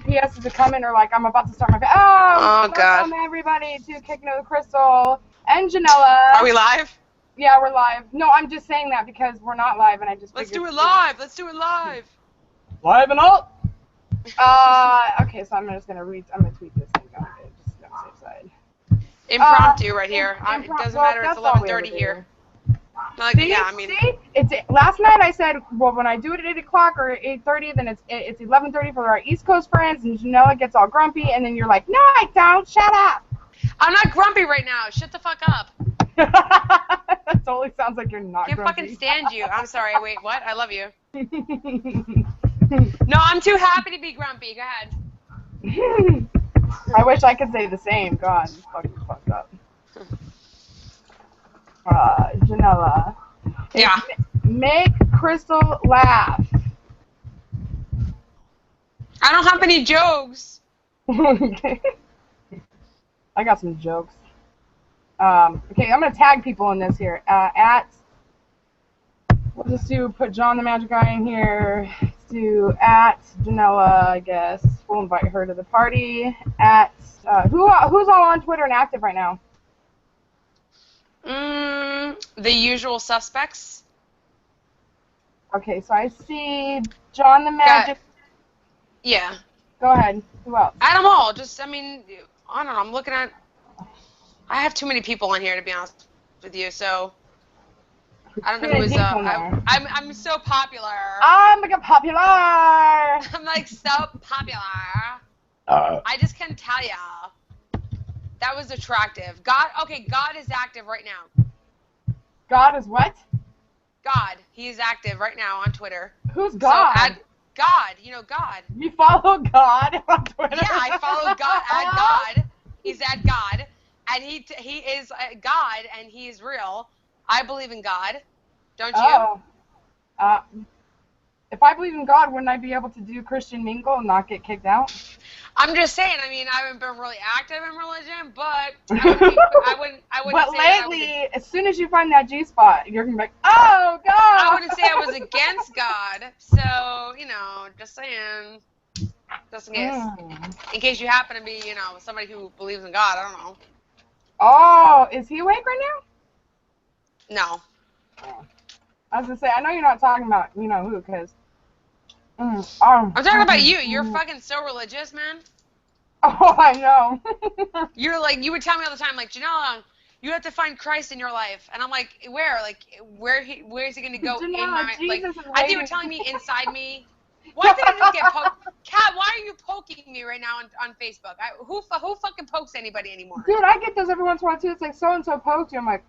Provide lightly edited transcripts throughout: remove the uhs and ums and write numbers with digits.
PSs are coming, or like I'm about to start my. Oh God. Welcome everybody to Kickin with Crystal and Janella. Are we live? Yeah, we're live. No, I'm just saying that because we're not live, and I just. Let's do it live. Let's do it live. Live and up. Okay, so I'm just gonna tweet this thing down. Just on the safe side. Impromptu right here. It doesn't matter. It's 11:30 here. Like, See, yeah, I mean. See? Last night I said, well, when I do it at 8 o'clock or 8:30, then it's 11:30 for our East Coast friends, and Janella gets all grumpy, and then you're like, no, I don't. Shut up. I'm not grumpy right now. Shut the fuck up. That totally sounds like you're not Can't grumpy. fucking stand you. I'm sorry. Wait, what? I love you. No, I'm too happy to be grumpy. Go ahead. I wish I could say the same. God, you fucking fucked up. Janella. Yeah. Make Crystal laugh. I don't have any jokes. I got some jokes. Okay, I'm gonna tag people in this here. We'll just put John the Magic Guy in here. Let's do at Janella, I guess. We'll invite her to the party. At who's all on Twitter and active right now? The usual suspects. Okay, so I see John the Magic. Yeah. Go ahead. Who else? Add them all. Just, I mean, I don't know. I'm looking at. I have too many people on here to be honest with you, so. I don't know who is. I'm so popular. I'm like popular. I'm like so popular. I just can tell ya. That was attractive. God is active right now. God is what? God. He is active right now on Twitter. Who's God? So God. You know God. You follow God on Twitter? Yeah, I follow God. At God. He's at God. And he is God, and he is real. I believe in God. Don't you? If I believe in God, wouldn't I be able to do Christian mingle and not get kicked out? I'm just saying. I mean, I haven't been really active in religion, but I wouldn't. But lately, as soon as you find that G spot, you're gonna be like, oh God. I wouldn't say I was against God. So just saying. Just in case. In case you happen to be, somebody who believes in God. I don't know. Oh, is he awake right now? No. Oh. I was gonna say, I know you're not talking about who, because. I'm talking about you. You're fucking so religious, man. Oh, I know. You're like, you would tell me all the time, like, Janella, you have to find Christ in your life, and I'm like, where? Like, where is he gonna go Janella, in my? Jesus like, is I think you were telling me inside me. Why did I just get poked? Kat, why are you poking me right now on Facebook? Who fucking pokes anybody anymore? Dude, I get those every once in a while too. It's like so and so poked you. I'm like,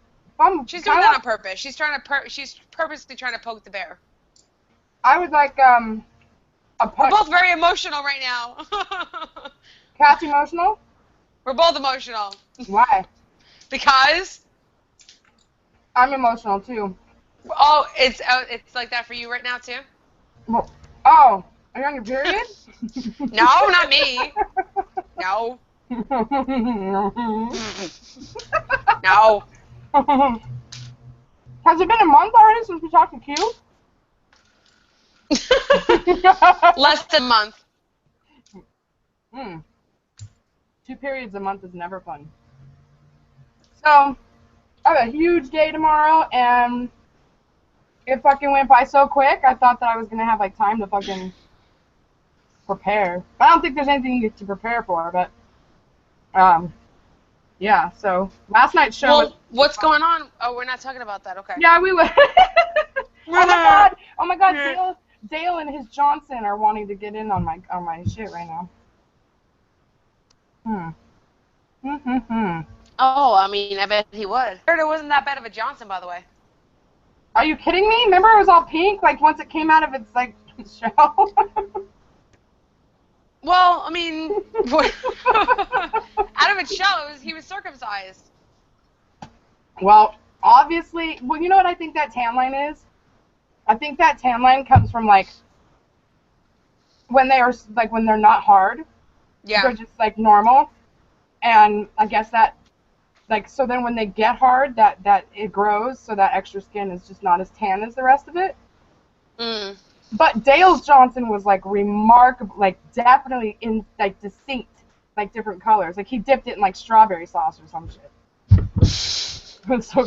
she's doing that on purpose. She's she's purposely trying to poke the bear. I was like, We're both very emotional right now. Kat's emotional? We're both emotional. Why? Because I'm emotional too. Oh, it's like that for you right now too? Well, oh, are you on your period? No, not me. No. No. Has it been a month already since we talked to Q? Less than a month. 2 periods a month is never fun. So, I have a huge day tomorrow, and it fucking went by so quick, I thought that I was going to have, like, time to fucking prepare. I don't think there's anything to prepare for, but, yeah, so, last night's show was... What's going on? Oh, we're not talking about that, okay. Yeah, we would. Oh my god, Dale and his Johnson are wanting to get in on my shit right now. Oh, I mean, I bet he would. I heard it wasn't that bad of a Johnson, by the way. Are you kidding me? Remember it was all pink, like, once it came out of its, like, shell? Well, I mean, out of its shell, he was circumcised. Well, obviously, well, you know what I think that tan line is? I think that tan line comes from, like, when they're not hard. Yeah. They're just, like, normal. And I guess that, like, so then when they get hard, that it grows, so that extra skin is just not as tan as the rest of it. But Dale's Johnson was like remarkable, like definitely in like distinct, like different colors. Like he dipped it in like strawberry sauce or some shit. So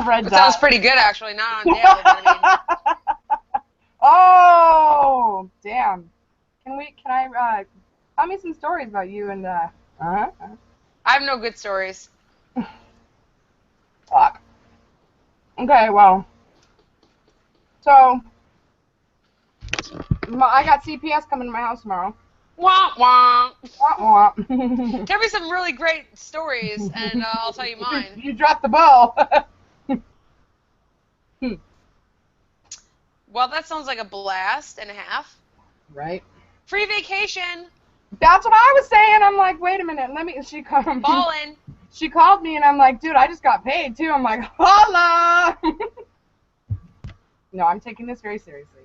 red It dot. sounds pretty good actually, not on Dale, but I mean. Oh, damn. Can I tell me some stories about you and I have no good stories. Fuck. Okay, well. So I got CPS coming to my house tomorrow. Wah wah. Wah, wah. Tell me some really great stories, and I'll tell you mine. You dropped the ball. Well, that sounds like a blast and a half. Right. Free vacation. That's what I was saying. I'm like, wait a minute. She called. Ballin'. She called me, and I'm like, dude, I just got paid too. I'm like, holla. No, I'm taking this very seriously.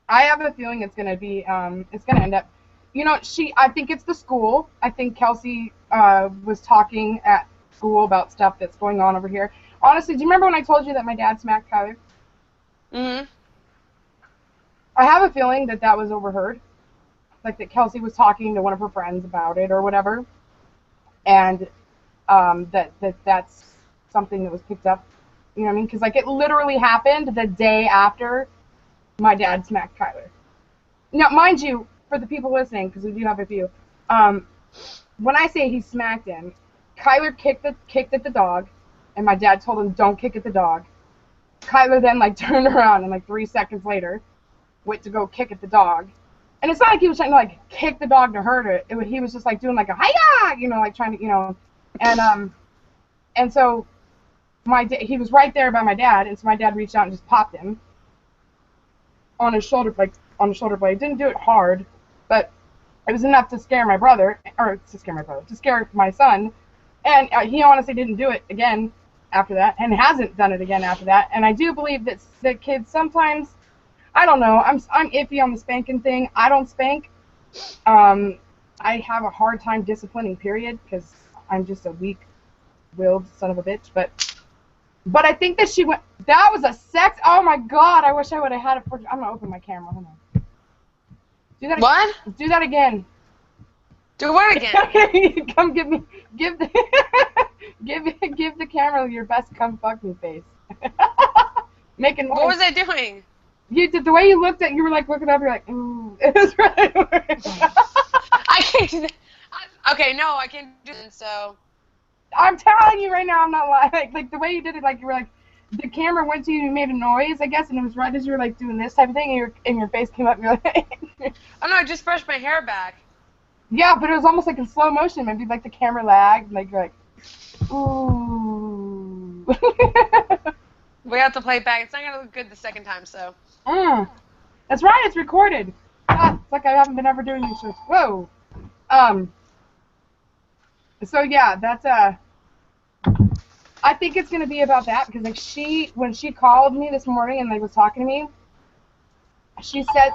I have a feeling it's gonna be, it's gonna end up, I think it's the school. I think Kelsey was talking at school about stuff that's going on over here. Honestly, do you remember when I told you that my dad smacked Kyler? Mm-hmm. I have a feeling that was overheard. Like that Kelsey was talking to one of her friends about it or whatever. And that's something that was picked up. You know what I mean? Because like it literally happened the day after my dad smacked Kyler. Now, mind you, for the people listening, because we do have a few, when I say he smacked him, Kyler kicked at the dog, and my dad told him, don't kick at the dog. Kyler then, like, turned around, and, like, 3 seconds later, went to go kick at the dog. And it's not like he was trying to, like, kick the dog to hurt it. He was just, like, doing, like, a hi-ya, like, trying to, and so he was right there by my dad, and so my dad reached out and just popped him on his shoulder blade. Didn't do it hard, but it was enough to scare my brother, to scare my son, and he honestly didn't do it again after that, and hasn't done it again after that. And I do believe that the kids sometimes, I don't know, I'm iffy on the spanking thing. I don't spank. I have a hard time disciplining, period, because I'm just a weak-willed son of a bitch, But I think that that was a sex, oh my god, I wish I would have had it for, I'm going to open my camera, hold on. Do that What? Again. Do that again. Do what again? Come give the, give the camera your best come fuck me face. Making noise. What was I doing? You did, the way you looked at, you were like looking up, you're like, ooh, it was really weird. I can't do that. Okay, no, I can't do that, so. I'm telling you right now, I'm not lying. Like the way you did it, like you were like, the camera went to you and you made a noise, I guess, and it was right as you were like doing this type of thing, and your face came up, and you're like. Oh no, I just brushed my hair back. Yeah, but it was almost like in slow motion. Maybe like the camera lagged, like you're like, ooh. We have to play it back. It's not gonna look good the second time, so. That's right. It's recorded. God, it's like I haven't been ever doing these shows. Whoa. So yeah, that's I think it's gonna be about that because like when she called me this morning and like was talking to me, she said,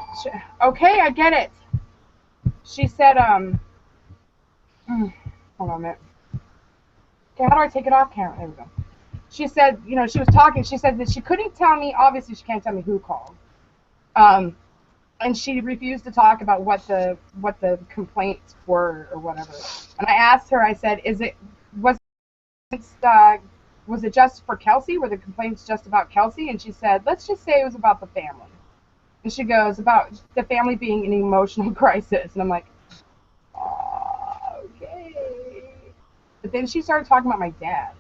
okay, I get it. She said, hold on a minute. Okay, how do I take it off camera? There we go. She said, she was talking. She said that she couldn't tell me. Obviously, she can't tell me who called. And she refused to talk about what the complaints were or whatever. And I asked her. I said, was it just for Kelsey? Were the complaints just about Kelsey? And she said, let's just say it was about the family. And she goes, about the family being in an emotional crisis. And I'm like, okay. But then she started talking about my dad.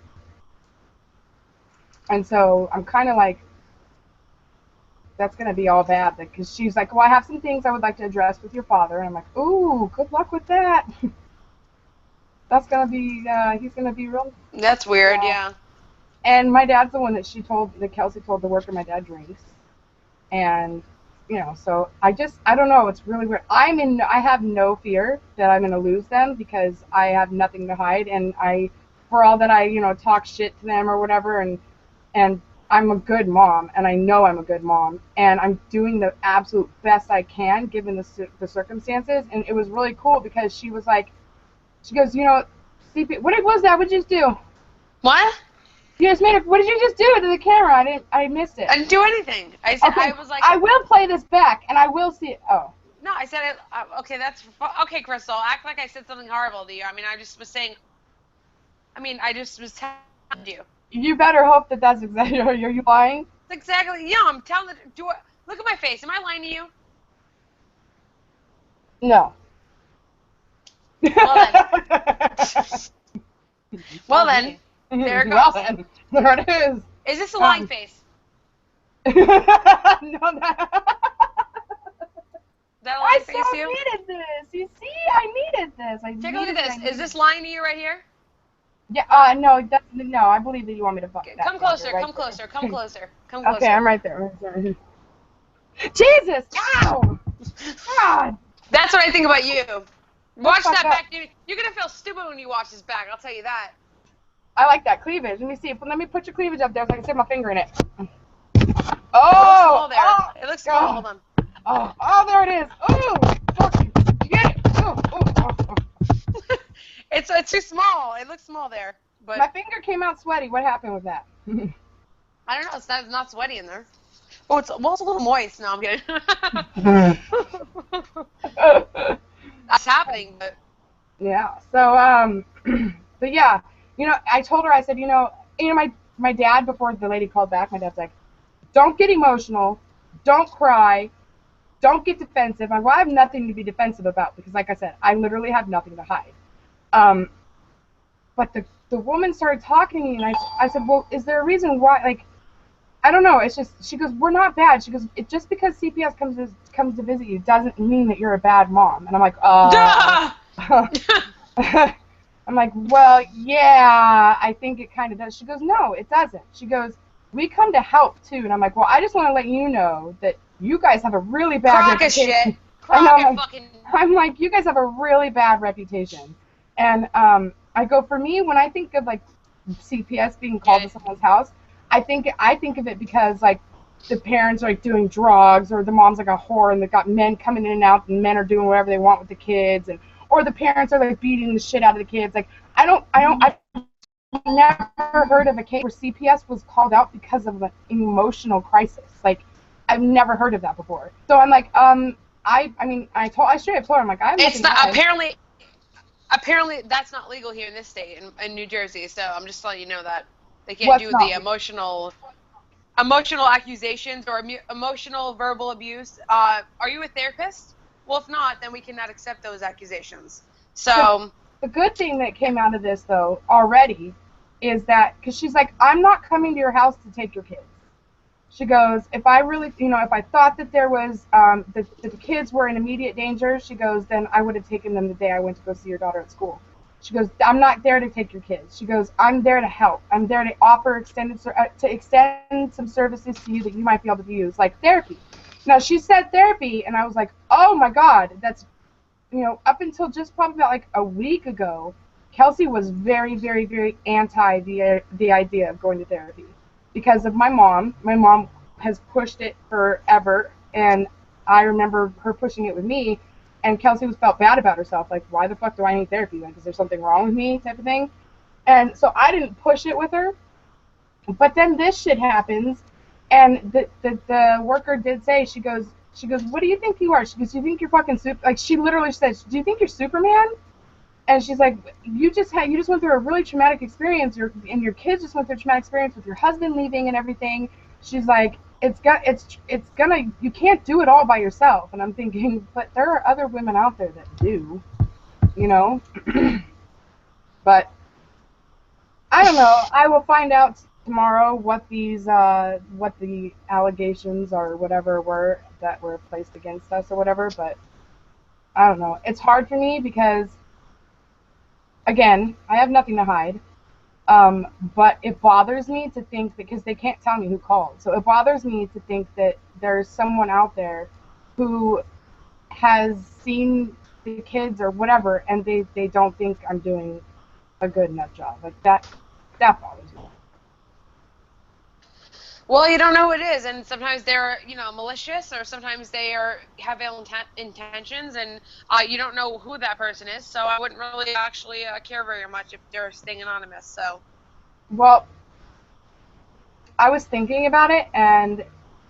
And so I'm kind of like, that's going to be all bad. Because she's like, well, I have some things I would like to address with your father. And I'm like, ooh, good luck with that. That's going to be, he's going to be real. That's weird, yeah. And my dad's the one that Kelsey told to work where my dad drinks. And, so I don't know, it's really weird. I have no fear that I'm going to lose them because I have nothing to hide. And for all that I, talk shit to them or whatever, and I'm a good mom, and I know I'm a good mom, and I'm doing the absolute best I can given the circumstances. And it was really cool because she was like, she goes, CP, what was that? What'd you just do? What? You just made it. What did you just do to the camera? I missed it. I didn't do anything. I said Okay, I was like. I will play this back, and I will see it. Oh. No, I said it. Okay, that's okay, Crystal. Act like I said something horrible to you. I mean, I just was saying. I mean, I just was telling you. You better hope that that's exactly. Are you lying? Exactly. Yeah, I'm telling. Look at my face. Am I lying to you? No. Well then. Well then. There it goes. Well then. There it is. Is this a lying face? No, that. That a lying I face so to you? needed this. You see, I needed this. Take a look at this. Is this lying to you right here? Yeah. No. No. I believe that you want me to fuck that. Come closer. Come closer. Come closer. Come closer. Okay, I'm right there. Jesus! Ow! God! That's what I think about you. Watch that back, dude. You're gonna feel stupid when you watch this back. I'll tell you that. I like that cleavage. Let me see. Let me put your cleavage up there so I can stick my finger in it. Oh! It looks small. Hold on. Oh, there it is. Oh, fucking get it. Oh. It's too small. It looks small there. But my finger came out sweaty. What happened with that? I don't know. It's not sweaty in there. Oh, it's a little moist. No, I'm kidding. That's happening, but yeah. So but yeah, I told her. I said, my dad, before the lady called back, my dad's like, don't get emotional, don't cry, don't get defensive. I have nothing to be defensive about because, like I said, I literally have nothing to hide. But the woman started talking to me, and I said, well, is there a reason why? Like, I don't know. It's just, she goes, we're not bad. She goes, just because CPS comes to visit you doesn't mean that you're a bad mom. And I'm like, I'm like, well, yeah, I think it kind of does. She goes, no, it doesn't. She goes, we come to help too. And I'm like, well, I just want to let you know that you guys have a really bad reputation. I'm like, you guys have a really bad reputation. And I go, for me, when I think of like CPS being called to someone's house, I think of it because like the parents are like doing drugs, or the mom's like a whore and they've got men coming in and out, and men are doing whatever they want with the kids, or the parents are like beating the shit out of the kids. Like I've never heard of a case where CPS was called out because of an emotional crisis. Like I've never heard of that before. So I'm like, I straight up told her, I'm like, it's not apparently that's not legal here in this state in New Jersey. So I'm just letting you know that they can't do the emotional accusations or emotional verbal abuse. Are you a therapist? Well, if not, then we cannot accept those accusations. So the good thing that came out of this though already is that, because she's like, I'm not coming to your house to take your kids. She goes, if I really, if I thought that there was, that the kids were in immediate danger, she goes, then I would have taken them the day I went to go see your daughter at school. She goes, I'm not there to take your kids. She goes, I'm there to help. I'm there to offer extend some services to you that you might be able to use, like therapy. Now, she said therapy, and I was like, oh my God, that's, up until just probably about like a week ago, Kelsey was very, very, very anti the idea of going to therapy. Because of my mom. My mom has pushed it forever, and I remember her pushing it with me, and Kelsey felt bad about herself, like, why the fuck do I need therapy? Like, is there something wrong with me, type of thing? And so I didn't push it with her, but then this shit happens, and the worker did say, she goes, what do you think you are? She goes, do you think you're fucking like, she literally said, do you think you're Superman? And she's like, you just went through a really traumatic experience, and your kids just went through a traumatic experience with your husband leaving and everything. She's like, you can't do it all by yourself. And I'm thinking, but there are other women out there that do, But I don't know. I will find out tomorrow what the allegations or whatever were that were placed against us or whatever. But I don't know. It's hard for me because, again, I have nothing to hide, but it bothers me to think, because they can't tell me who called, so it bothers me to think that there's someone out there who has seen the kids or whatever, and they don't think I'm doing a good enough job. Like that bothers me. Well, you don't know who it is, and sometimes they're, malicious, or sometimes they have ill intentions, and you don't know who that person is. So I wouldn't really actually care very much if they're staying anonymous. So. Well, I was thinking about it, and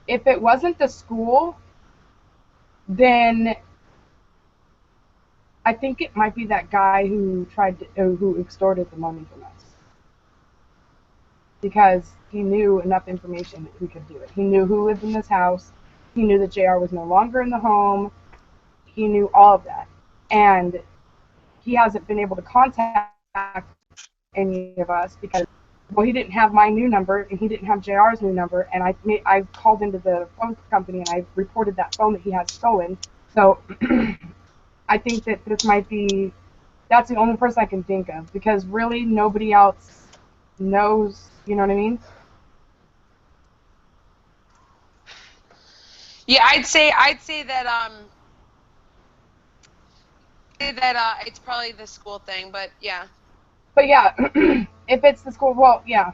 if it wasn't the school, then I think it might be that guy who who extorted the money from us. Because he knew enough information that he could do it. He knew who lived in this house. He knew that JR was no longer in the home. He knew all of that. And he hasn't been able to contact any of us because, well, he didn't have my new number and he didn't have JR's new number. And I called into the phone company and I reported that phone that he had stolen. So I think that this might be, that's the only person I can think of, because really nobody else knows, you know what I mean? Yeah, I'd say that it's probably the school thing, but yeah. But yeah, if it's the school, well, yeah.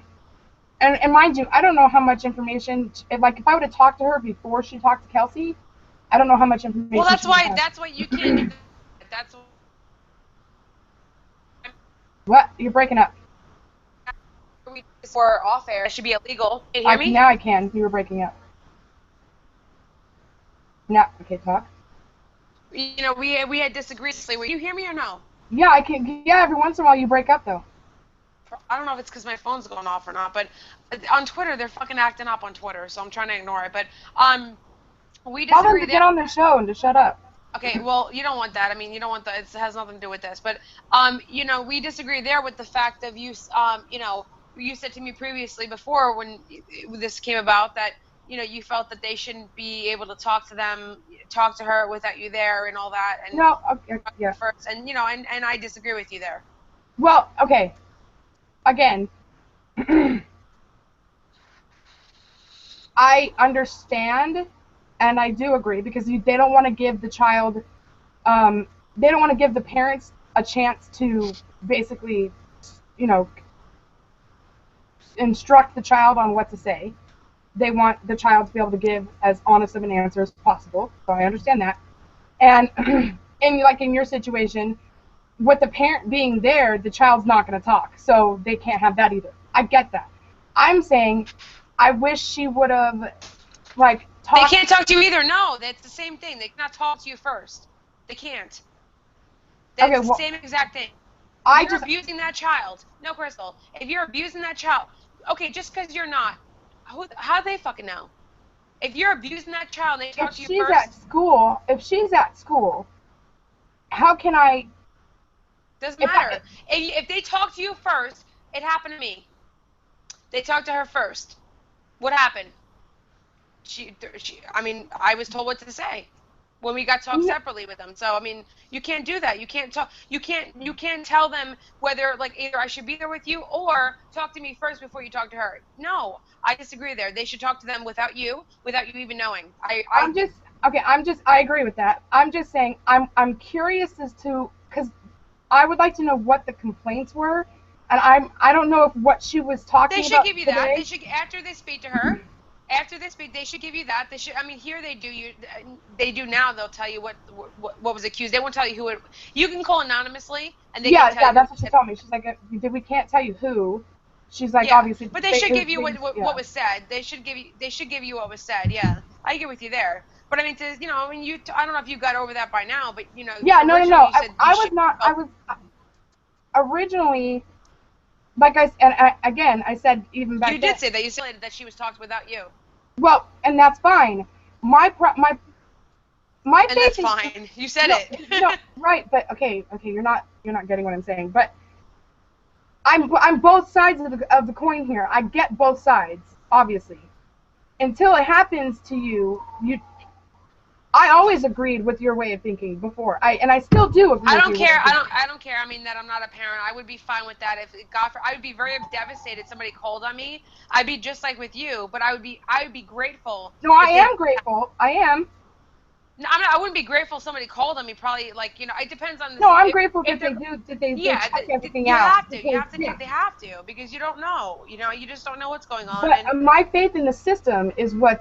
And mind you, I don't know how much information, if I would have talked to her before she talked to Kelsey, I don't know how much information. Well, that's why you can't do that. That's what? You're breaking up. For off air. It should be illegal. Can you hear me? Now I can. You were breaking up. Now, okay, talk. You know, we had disagreements. Will you hear me or no? Yeah, I can. Yeah, every once in a while you break up though. I don't know if it's because my phone's going off or not, but on Twitter they're fucking acting up on Twitter, so I'm trying to ignore it. But we disagree. Tell them to get on their show and to shut up. Okay, well, you don't want that. I mean, you don't want that. It has nothing to do with this. But you know, we disagree there with the fact of you know, you said to me previously before when this came about that, you know, you felt that they shouldn't be able to talk to her without you there and all that. And no, okay, yeah. First, and you know, and I disagree with you there. Well, okay. Again, I understand, and I do agree, because they don't want to give the child, they don't want to give the parents a chance to basically, you know, instruct the child on what to say. They want the child to be able to give as honest of an answer as possible, so I understand that. And in your situation, with the parent being there, the child's not going to talk, so they can't have that either. I get that. I'm saying, I wish she would have, like, talked. They can't talk to you either. No, that's the same thing. They cannot talk to you first. They can't. That's okay, well, the same exact thing. If you're abusing that child. No, Crystal. If you're abusing that child, okay, just because you're not, how do they fucking know? If you're abusing that child, they talk to you first. If she's at school, how can I? Doesn't matter. If they talk to you first, it happened to me. They talked to her first. What happened? I mean, I was told what to say when we got talked separately with them. So I mean, you can't do that. You can't talk. You can't tell them whether, like, either I should be there with you or talk to me first before you talk to her. No, I disagree there. They should talk to them without you even knowing. I agree with that. I'm just saying, I'm curious as to, because I would like to know what the complaints were, and I don't know if what she was talking about. They should give you that. They should, after they speak to her. After they speak, they should give you that. They should. I mean, here they do. They do now. They'll tell you what was accused. They won't tell you who it. You can call anonymously, and they can tell you. That's what she told me. She's like, we can't tell you who. She's like, obviously. But they should give you what was said. They should give you what was said. Yeah, I agree with you there. But I mean, I don't know if you got over that by now, but you know. Yeah, no. I was not. I was originally. Like I said even back then. You did say that. You said that she was talked without you. Well, and that's fine. My faith. And that's fine. You said it. No, right, but okay, you're not getting what I'm saying. But I'm both sides of the coin here. I get both sides, obviously. Until it happens to you, I always agreed with your way of thinking before. I still do agree. I don't care. I don't care. I mean, that I'm not a parent. I would be fine with that. I would be very devastated if somebody called on me. I'd be just like with you, but I would be grateful. No, I am grateful. I am. No, I wouldn't be grateful if somebody called on me. Probably, like, you know, it depends on the. No, I'm grateful that they do. That they check everything out. They have to, because you don't know. You know, you just don't know what's going on. But my faith in the system is where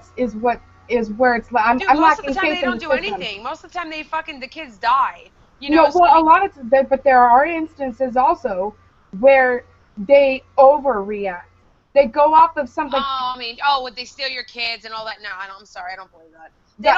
it's. I'm most of the time they don't do anything. Most of the time the kids die. You know. No, well, a lot of but there are instances also where they overreact. They go off of something. Oh, I mean, would they steal your kids and all that? No, I'm sorry, I don't believe that. They're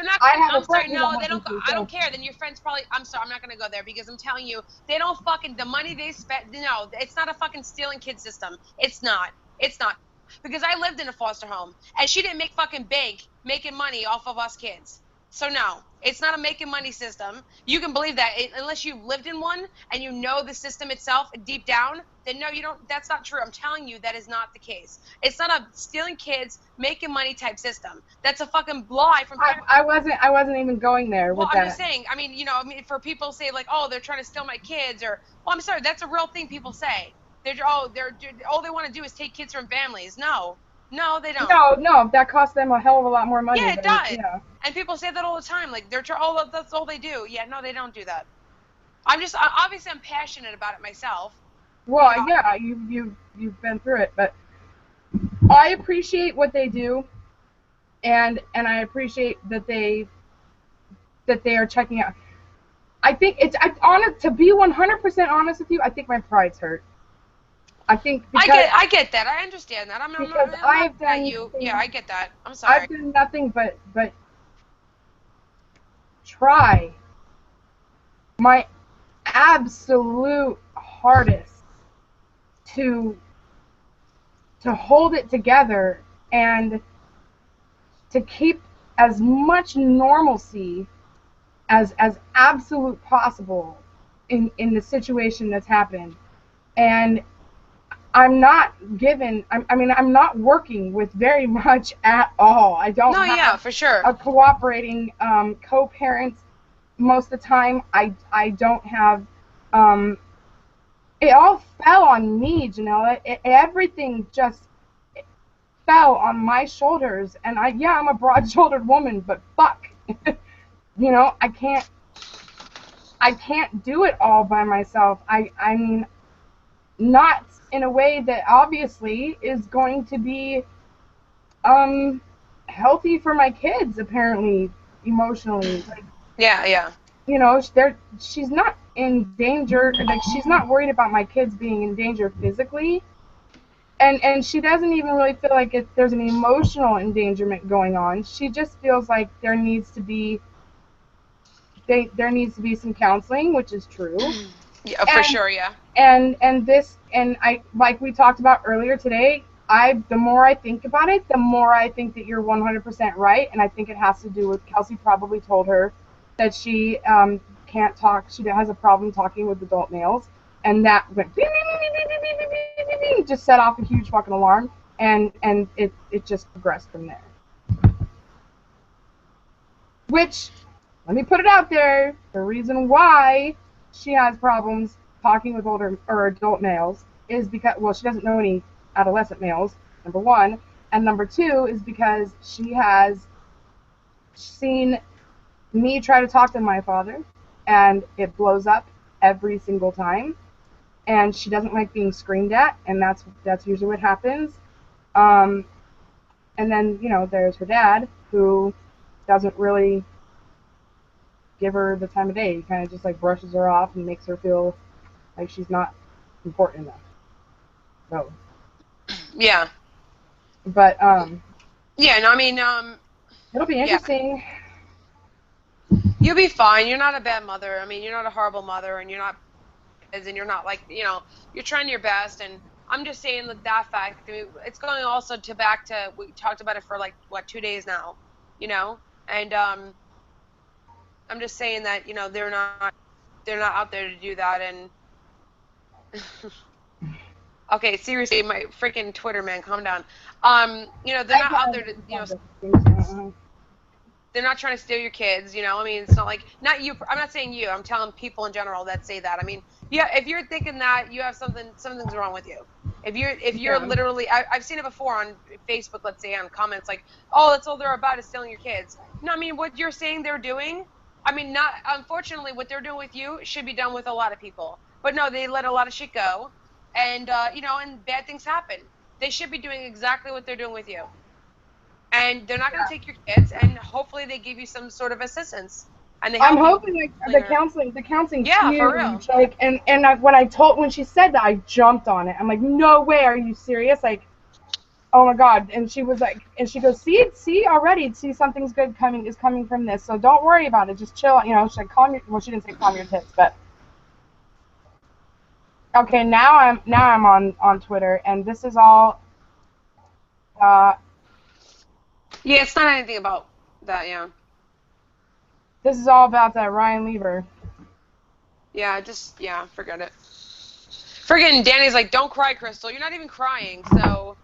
not. I'm sorry, no, they don't. I don't care. Then your friends probably. I'm sorry, I'm not gonna go there because I'm telling you, they don't fucking the money they spend. No, it's not a fucking stealing kid system. It's not. It's not. Because I lived in a foster home and she didn't make fucking bank making money off of us kids. So no, it's not a making money system. You can believe that unless you've lived in one and you know the system itself deep down, then no, you don't. That's not true. I'm telling you that is not the case. It's not a stealing kids, making money type system. That's a fucking lie from parents. I wasn't even going there with that. I'm just saying. I mean, for people say like, oh, they're trying to steal my kids, or well, I'm sorry, that's a real thing people say. All they want to do is take kids from families. No, they don't. No, that costs them a hell of a lot more money. Yeah, it does. Yeah. And people say that all the time. Like that's all they do. Yeah, no, they don't do that. Obviously I'm passionate about it myself. Well, yeah, you've been through it, but I appreciate what they do, and I appreciate that they are checking out. I think to be 100% honest with you, I think my pride's hurt. I think I get that. I understand that. Yeah, I get that. I'm sorry. I've done nothing but try my absolute hardest to hold it together and to keep as much normalcy as absolute possible in the situation that's happened. And I'm not working with very much at all. I don't have for sure. a cooperating co-parent most of the time. I don't have it all fell on me, Janella. Everything just fell on my shoulders, and I'm a broad-shouldered woman, but fuck. I can't do it all by myself. I mean, not in a way that obviously is going to be healthy for my kids, apparently, emotionally. Like, yeah. She's not in danger. Like, she's not worried about my kids being in danger physically, and she doesn't even really feel like there's an emotional endangerment going on. She just feels like there needs to be some counseling, which is true. Yeah, for sure, yeah. And I, like we talked about earlier today, the more I think about it, the more I think that you're 100% right, and I think it has to do with Kelsey probably told her that she can't talk. She has a problem talking with adult males, and that went beep, beep, beep, beep, beep, beep, beep, beep, beep, just set off a huge fucking alarm, and it just progressed from there. Which, let me put it out there, the reason why she has problems talking with older or adult males is because, well, she doesn't know any adolescent males, number one, and number two is because she has seen me try to talk to my father, and it blows up every single time, and she doesn't like being screamed at, and that's usually what happens. And then, there's her dad, who doesn't really give her the time of day. He kind of just like brushes her off and makes her feel like she's not important enough. So. Yeah. But yeah, no, I mean it'll be interesting. Yeah. You'll be fine. You're not a bad mother. I mean, you're not a horrible mother, and you're not like, you're trying your best, and I'm just saying that fact. I mean, it's going also back to, we talked about it for like 2 days now, and I'm just saying that, they're not out there to do that, and okay, seriously, my freaking Twitter, man, calm down. They're not out there to, they're not trying to steal your kids, I mean, it's not like, not you, I'm not saying you, I'm telling people in general that say that. I mean, yeah, if you're thinking that, you have something's wrong with you. If you're literally, I've seen it before on Facebook, let's say, on comments like, oh, that's all they're about is stealing your kids. No, I mean, what you're saying they're doing, I mean, unfortunately, what they're doing with you should be done with a lot of people. But no, they let a lot of shit go, and, and bad things happen. They should be doing exactly what they're doing with you. And they're not going to take your kids, and hopefully they give you some sort of assistance. And I'm hoping the counseling's yeah, huge. For real. Like, when she said that, I jumped on it. I'm like, no way, are you serious? Like, Oh my God. And she was like, and she goes, see already, see something's good coming from this. So don't worry about it. Just chill. You know, she's like, well, she didn't say calm your tits, but. Okay, now I'm on Twitter, and this is all. Yeah, it's not anything about that. Yeah. This is all about that Ryan Lever. Yeah, forget it. Friggin' Danny's like, don't cry, Crystal. You're not even crying. So.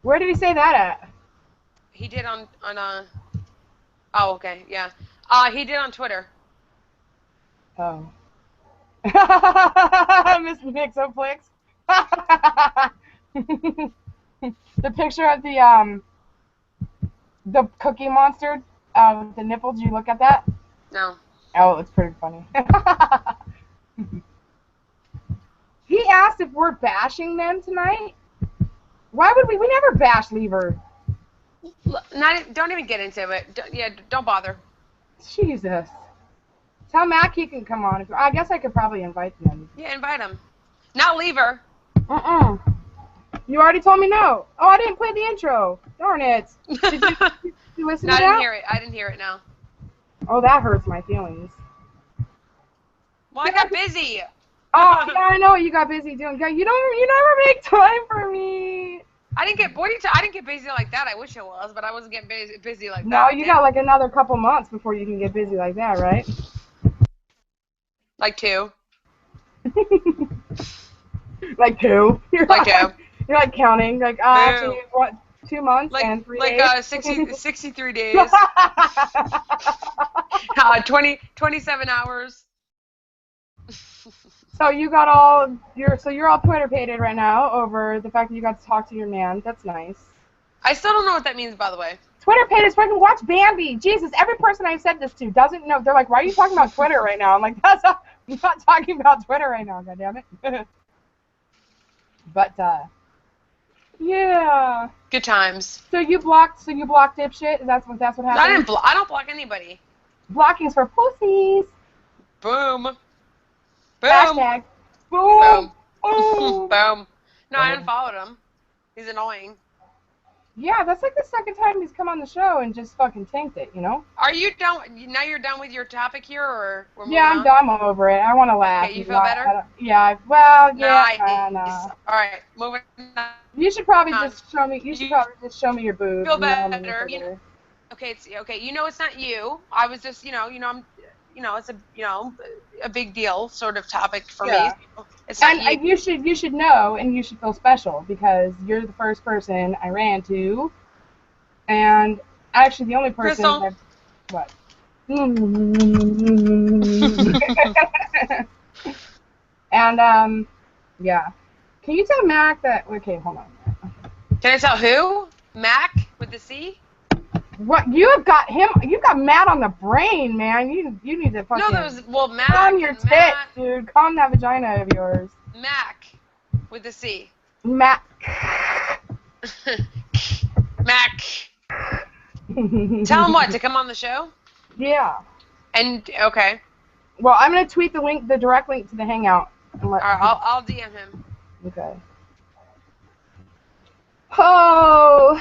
Where did he say that at? He did on Oh, okay, yeah. He did on Twitter. Oh. Miss Mixoplex. The picture of the Cookie Monster with the nipple. Did you look at that? No. Oh, it's pretty funny. He asked if we're bashing them tonight. Why would we? We never bash Lever. Don't even get into it. Don't bother. Jesus. Tell Mac he can come on. I guess I could probably invite him. Yeah, invite him. Not Lever. You already told me no. Oh, I didn't play the intro. Darn it. Did you listen to that? I didn't hear it. I didn't hear it now. Oh, that hurts my feelings. Well, I got busy. Oh, yeah, I know what you got busy doing. You never make time for me. I didn't get busy like that. I wish I was, but I wasn't getting busy like that. No, you got like another couple months before you can get busy like that, right? Like 2. Like 2. You're like 2. You're like counting. Like, actually, what, 2 months like, and 3 days? Like 63 days. 27 hours. So you're all Twitter-pated right now over the fact that you got to talk to your man. That's nice. I still don't know what that means, by the way. Twitter-pated is fucking watch Bambi. Jesus, every person I've said this to doesn't know. They're like, why are you talking about Twitter right now? I'm like, I'm not talking about Twitter right now, goddammit. But, yeah. Good times. So you blocked dipshit? That's what happened? I don't block anybody. Blocking's for pussies. Boom. Boom. Hashtag. Boom. Boom. Boom. No, I unfollowed him. He's annoying. Yeah, that's like the second time he's come on the show and just fucking tanked it, you know? Are you done? Now you're done with your topic here, or we're moving I'm on? done over it. I want to laugh. Okay, you feel better? Yeah, well, yeah. Nice. All right, moving on. You should probably just show me. You should probably just show me your boobs. Feel better. Okay, it's not you. I was just, it's a big deal sort of topic for me. It's not you. You should know, and you should feel special because you're the first person I ran to, and actually the only person. Crystal. What? And yeah. Can you tell Mac that? Okay, hold on. Can I tell who? Mac with the C? What you've got Matt on the brain, man. You need to fucking. Mac. Calm your tits, dude. Calm that vagina of yours. Mac with the C. Mac. Mac. Tell him what, to come on the show? Yeah. And okay. Well, I'm gonna tweet the direct link to the Hangout. Alright, I'll DM him. Okay. Oh,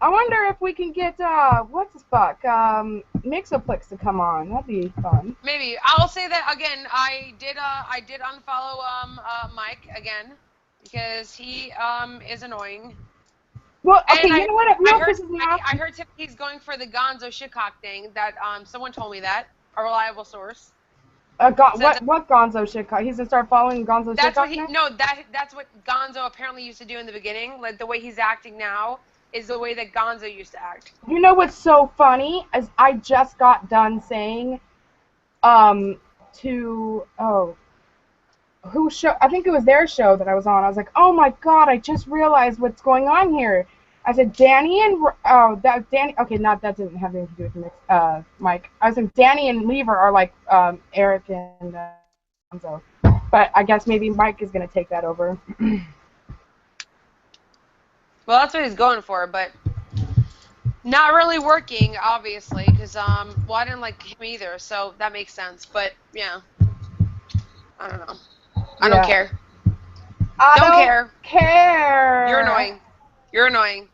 I wonder if we can get Mixoplex to come on. That'd be fun. Maybe. I'll say that again. I did unfollow Mike again because he is annoying. Well, okay, you know what? I heard he's going for the Gonzo shitcock thing. That someone told me that, a reliable source. What Gonzo shitcock? He's gonna start following Gonzo shitcock? That's what Gonzo apparently used to do in the beginning. Like the way he's acting now is the way that Gonzo used to act. You know what's so funny? Is I just got done saying, I think it was their show that I was on. I was like, oh my god, I just realized what's going on here. I said, Danny and, that didn't have anything to do with Mike. I was saying Danny and Lever are like, Eric and, Gonzo. But I guess maybe Mike is going to take that over. Well, that's what he's going for, but not really working, obviously, because, I didn't like him either, so that makes sense. But, yeah, I don't know. I don't care. I don't care. care. You're annoying. You're annoying.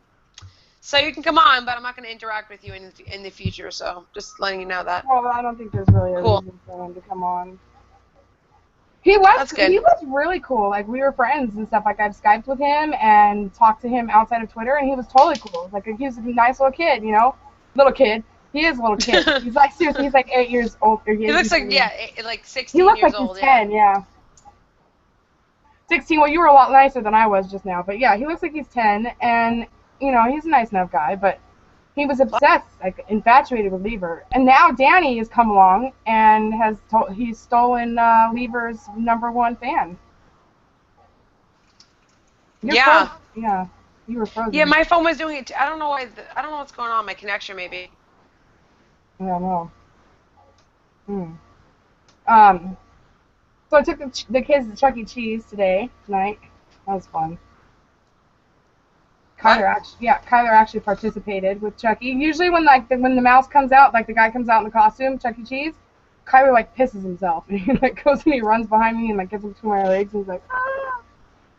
So you can come on, but I'm not going to interact with you in the future. So just letting you know that. Well, I don't think there's really a reason for him to come on. He was really cool. Like, we were friends and stuff. Like, I've Skyped with him and talked to him outside of Twitter, and he was totally cool. Like, he was a nice little kid, you know? Little kid. He is a little kid. He's like, seriously, he's like 8 years old. He looks like, like 16 he looks years like old. He's 10, yeah. 16, well, you were a lot nicer than I was just now. But, yeah, he looks like he's 10, and, you know, he's a nice enough guy, but he was obsessed, like, infatuated with Lever. And now Danny has come along and he's stolen Lever's #1 fan. Yeah. Yeah, you were frozen. Yeah, my phone was doing it. I don't know why. I don't know what's going on. My connection, maybe. I don't know. So I took the kids to Chuck E. Cheese tonight. That was fun. Kyler actually participated with Chucky. Usually when the mouse comes out, like the guy comes out in the costume, Chuck E. Cheese, Kyler like pisses himself and he like goes and he runs behind me and like gets between my legs and he's like, ah.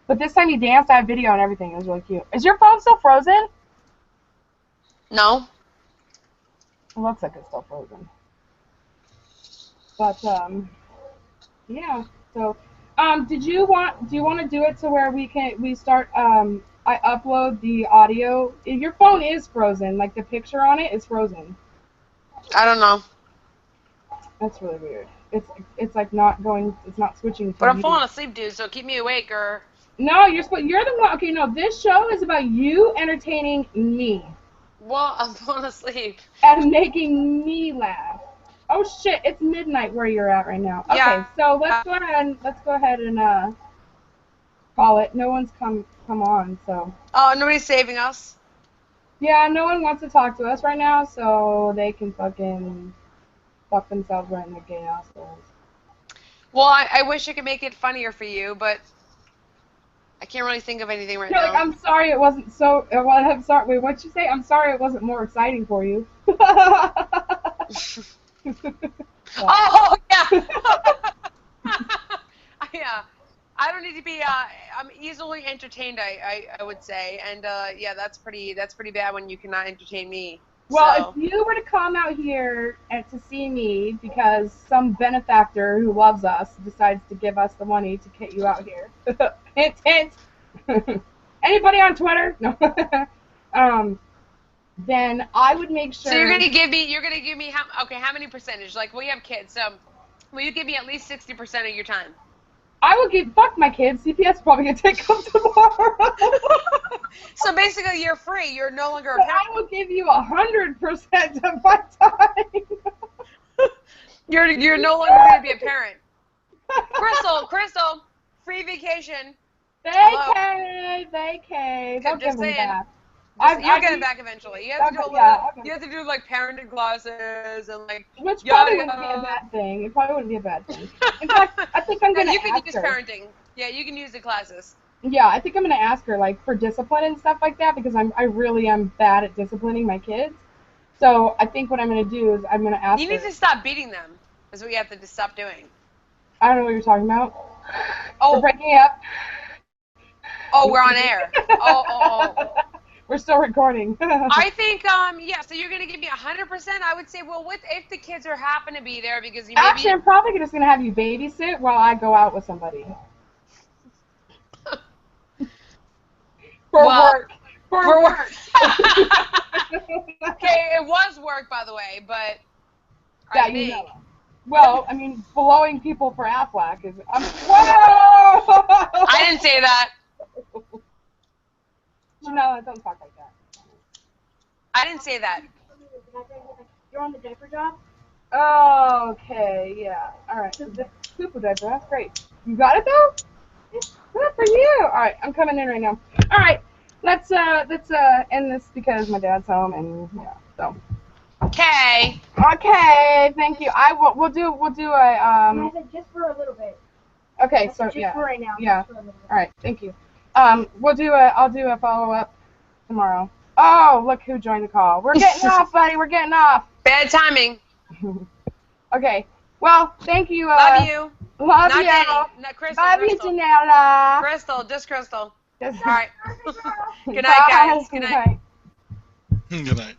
But this time he danced. I have video and everything. It was really cute. Is your phone still frozen? No. It looks like it's still frozen. But yeah. So do you want to do it to where we start I upload the audio. Your phone is frozen. Like, the picture on it is frozen. I don't know. That's really weird. It's like not going. It's not switching. But I'm falling asleep, dude. So keep me awake, or. No, you're the one. Okay, no. This show is about you entertaining me. Well, I'm falling asleep. And making me laugh. Oh shit! It's midnight where you're at right now. Okay, yeah. So let's go ahead and call it. No one's come on, so. Oh, nobody's saving us? Yeah, no one wants to talk to us right now, so they can fucking fuck themselves right in the gay assholes. Well, I wish I could make it funnier for you, but I can't really think of anything right now. Like, I'm sorry it wasn't so. I'm sorry. Wait, what'd you say? I'm sorry it wasn't more exciting for you. Oh, yeah. Yeah. I don't need to be. I'm easily entertained. I would say, and yeah, that's pretty bad when you cannot entertain me. Well, so. If you were to come out here and to see me because some benefactor who loves us decides to give us the money to get you out here, hint, hint. Anybody on Twitter? No. Then I would make sure. So you're gonna give me how many percentage? Like, we have kids, so will you give me at least 60% of your time? I will fuck my kids. CPS is probably going to take them tomorrow. So basically you're free. You're no longer a parent. parent. I will give you 100% of my time. You're no longer going to be a parent. Crystal, free vacation. Vacay. Don't give them back. You'll get it back eventually. You have to do you have to do like parenting classes and like. Which probably wouldn't be a bad thing. It probably wouldn't be a bad thing. In fact, I think I'm gonna. You can use parenting. Yeah, you can use the classes. Yeah, I think I'm gonna ask her like for discipline and stuff like that because I really am bad at disciplining my kids. So I think what I'm gonna do is I'm gonna ask her. You need to stop beating them. Is what you have to stop doing. I don't know what you're talking about. Oh. We're breaking up. Oh, we're on air. Oh. We're still recording. I think, yeah, so you're going to give me 100%? I would say, well, what if the kids are happen to be there because you maybe... Actually, I'm probably just going to have you babysit while I go out with somebody. For work. Okay, it was work, by the way, but... Yeah, you know. Well, I mean, blowing people for Aflac is... Whoa! I didn't say that. No, don't talk like that. I didn't say that. You're on the diaper job? Oh, okay, yeah. All right. The poo diaper, that's great. You got it, though? Good for you. All right, I'm coming in right now. All right, let's end this because my dad's home, and, yeah, so. Okay. Okay, thank you. We'll do a, just for a little bit. Okay, so, just for right now. Yeah. All right, thank you. I'll do a follow-up tomorrow. Oh, look who joined the call. We're getting off, buddy. We're getting off. Bad timing. Okay. Well, thank you. Love you. Love Not you. Danny. Not Crystal. Love you, Janella. Crystal, just Crystal. All right. Good night, guys. Good night. Good night.